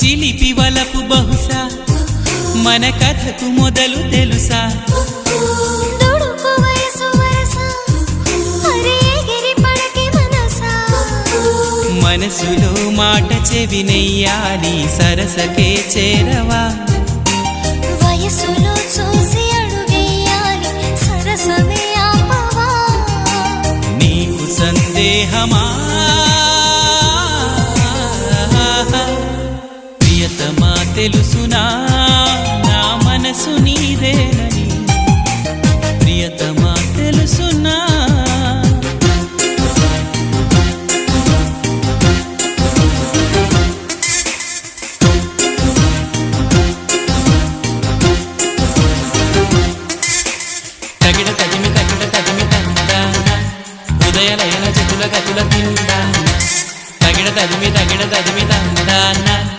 చిలిపి వలపు బహుశా మన కథకు మొదలు తెలుసా మనసులో మాట చెవినెయ్యాలి సరసకే చేరవా వయసులో చూసి అడుగేయాలి సరసమే ఆపవా నీకు సందేహమా ప్రియతమా తెలుసునా నా మనసు నీదేనని ప్రియతమా